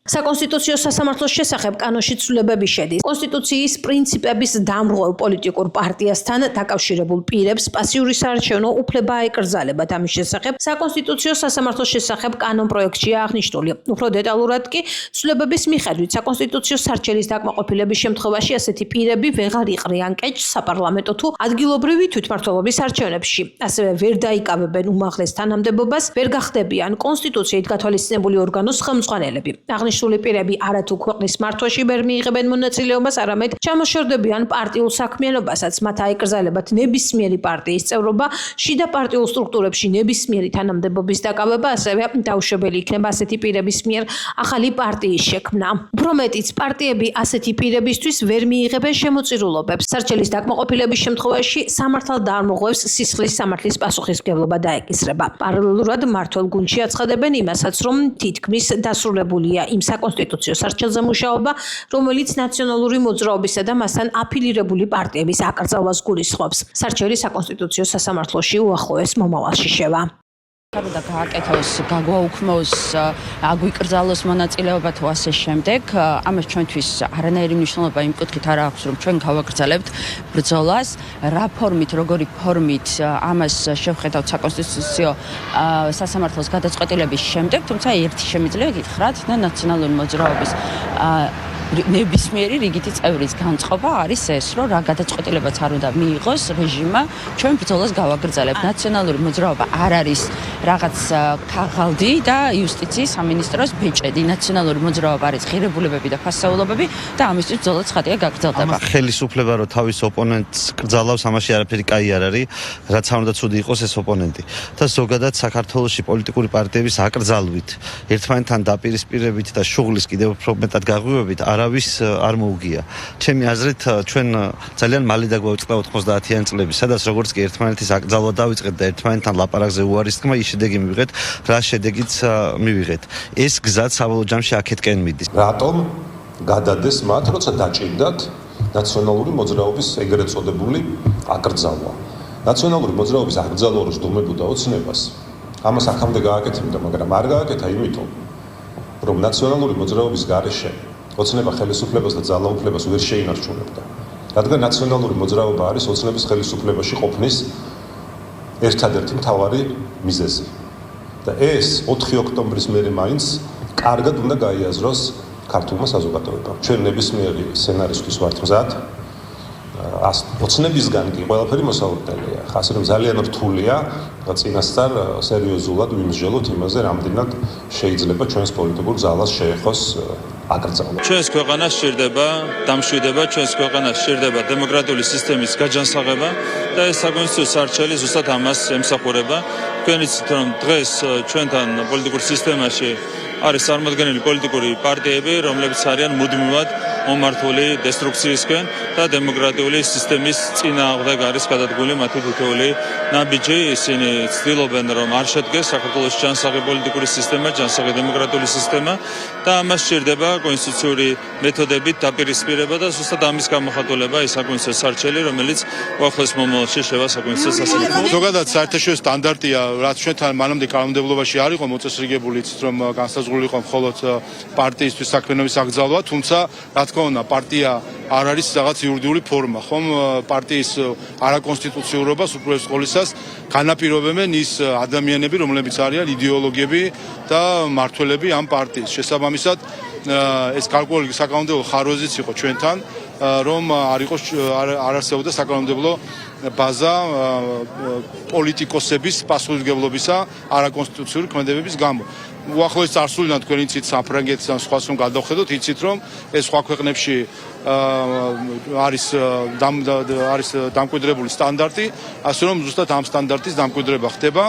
საკონსტიტუციო სასამართლოს შესახებ კანონში ცვლილებები შედის. კონსტიტუციის პრინციპების დამრღვევ პოლიტიკურ პარტიასთან დაკავშირებულ პირებს პასიური საარჩევნო უფლება აეკრძალებათ. ამის შესახებ საკონსტიტუციო სასამართლოს შესახებ კანონ პროექტშია აღნიშნული. უფრო დეტალურად კი ცვლილებების მიხედვით საკონსტიტუციო სარჩელის დაკმაყოფილების შემთხვევაში ასეთი პირები ვეღარ იყრიან კეჭს საპარლამენტო თუ ადგილობრივი თვითმმართველობის არჩევნებში. ასევე ვერ დაიკავებენ უმაღლეს თანამდებობას, ვერ გახდებიან კონსტიტუციით გათვალისწინებული ორგანოს ხელმძღვანელები. აღნიშნული პირები არათუ ქვეყნის მართვაში ვერ მიიღებენ მონაწილეობას, არამედ ჩამოშორდებიან პარტიულ საქმიანობასაც. მათ აეკრძალებათ ნებისმიერი პარტიის წევრობა, შიდა პარტიულ სტრუქტურებში ნებისმიერი თანამდებობის დაკავება, ასევე დაუშვებელი იქნება ასეთი პირების მიერ ახალი პარტიის შექმნა. უფრო მეტიც, პარტიები ასეთი პირებისთვის ვერ მიიღებენ შემოწირულობებს. სარჩელის დაკმაყოფილების შემთხვევაში სამართალ დამრღვევს სისხლის სამართლის პასუხისმგებლობა დაეკისრება. პარალელურად მმართველ გუნდში აცხადებენ იმასაც, რომ თითქმის დასრულებულია იმ საკონსტიტუციო სარჩელზე მუშაობა, რომელიც ნაციონალური მოძრაობისა და მასთან აფილირებული პარტიების აკრძალვას გულისხმობს. სარჩელი საკონსტიტუციო სასამართლოში უახლოეს მომავალში შევა. და გააკეთოს, გაგვაუქმოს, აგვიკრძალოს მონაწილეობა თუ ასე შემდეგ. ამას ჩვენთვის არანაირი მნიშვნელობა იმ კუთხით არ აქვს, რომ ჩვენ გავაგრძელებთ ბრძოლას, რა ფორმით, როგორი ფორმით ამას შევხედავთ საკონსტიტუციო სასამართლოს გადაწყვეტილების შემდეგ, თუმცა ერთი შემიძლია გითხრათ და ნაციონალური მოძრაობის ნებისმიერი რიგითი წევრის განწყობა არის ეს, რომ რა გადაწყვეტილებაც არ უნდა მიიღოს რეჟიმმა, ჩვენ ბრძოლას გავაგრძელებთ. ნაციონალური მოძრაობა არ არის რაღაც ქაღალდი და იუსტიციის სამინისტროს ბეჭედი. ნაციონალური მოძრაობა არის ღირებულებები და ფასეულობები და ამისთვის ბრძოლა ცხადია გაგრძელდება. ხელისუფლება რო თავის ოპონენტს კრძალავს, ამაში არაფერი კაი არ არის, რაც არ უნდა ცუდი იყოს ეს ოპონენტი. და ზოგადად საქართველოში პოლიტიკური პარტიების აკრძალვით, ერთმანეთთან დაპირისპირებით და შუღლის კიდევ უფრო მეტად გაღვივებით არავის არ მოუგია. ჩემი აზრით, ჩვენ ძალიან მალე დაგვაუწყდა 90-იანი წლები, სადაც როგორც კი ერთმანეთის აკრძალვა დავიწყეთ და ერთმანეთთან ლაპარაკზე უარის თქმა, ის შედეგი მივიღეთ, რა შედეგიც მივიღეთ. ეს გზაც საბოლოო ჯამში აქეთკენ მიდის. რატომ გადადეს მათ, როცა დაჭირდათ ნაციონალური მოძრაობის ეგრეთ წოდებული აკრძალვა. ნაციონალური მოძრაობის აკრძალვა რო სდომებოდა ოცნებას, ამას აქამდე გააკეთებდა, მაგრამ არ გააკეთა იმიტომ, რომ ნაციონალური მოძრაობის გარეშე ოცნება ხელისუფლებას და ძალაუფლებას ვერ შეინარჩუნებდა. რადგან ნაციონალური მოძრაობა არის ოცნების ხელისუფლებაში ყოფნის ერთადერთი მთავარი მიზეზი. და ეს 4 ოქტომბრის მერე მაინც კარგად უნდა გაიაზროს ქართულმა საზოგადოებამ. ჩვენ ნებისმიერი სცენარისთვის ვართ მზად. ოცნებისგან კი ყველაფერი მოსალოდნელია. ასე რომ ძალიან რთულია წინასწარ სერიოზულად ვიმსჯელოთ იმაზე, რამდენად შეიძლება ჩვენს პოლიტიკურ ძალას შეეხოს აკრძალვა. ჩვენს ქვეყანას სჭირდება დამშვიდება, ჩვენს ქვეყანას სჭირდება დემოკრატიული სისტემის გაჯანსაღება და ეს საკონსტიტუციო სარჩელი ზუსტად ამას ემსახურება. თქვენ იცით, რომ დღეს ჩვენთან პოლიტიკურ სისტემაში არის წარმოდგენილი პოლიტიკური პარტიები, რომლებიც არიან მუდმივად მომართული დესტრუქციისკენ და დემოკრატიული სისტემის წინააღმდეგ არის გადადგმული მათი თითოეული ნაბიჯი. ისინი ცდილობენ, რომ არ შედგეს საქართველოს ჯანსაღი პოლიტიკური სისტემა, ჯანსაღი დემოკრატიული სისტემა და ამას სჭირდება კონსტიტუციური მეთოდებით დაპირისპირება და ზუსტად ამის გამოხატულება ის საკონსტიტუციო სარჩელი, რომელიც უახლოეს მომავალში შევა საკონსტიტუციო სასამართლოში. ზოგადად საერთაშორისო სტანდარტია, რაც ჩვენთან მანამდე კანონმდებლობაში არ იყო მოწესრიგებული, იცით რომ განსაზღვრული იყო მხოლოდ პარტიისთვის საქმიანობის აკრძალვა, თუმცა რა თქმა უნდა პარტია არ არის რაღაც იურიდიული ფორმა, ხომ პარტიის არაკონსტიტუციურობას უპირველეს ყოვლისას განაპირობებენ ის ადამიანები, რომლებიც არიან იდეოლოგები და მმართველები ამ პარტიის. შესაბამისად ეს გარკვეული საკანონმდებლო ხარვეზიც იყო ჩვენთან, რომ არ არსებობდა საკანონმდებლო ბაზა პოლიტიკოსების პასუხისმგებლობისა არაკონსტიტუციური ქმედებების გამო. უახლოეს წარსულიდან თქვენ იცით საფრანგეთს ან სხვას რომ გადავხედოთ, იცით რომ ეს სხვა ქვეყნებში არის დამკვიდრებული სტანდარტი, ასე რომ ზუსტად ამ სტანდარტის დამკვიდრება ხდება.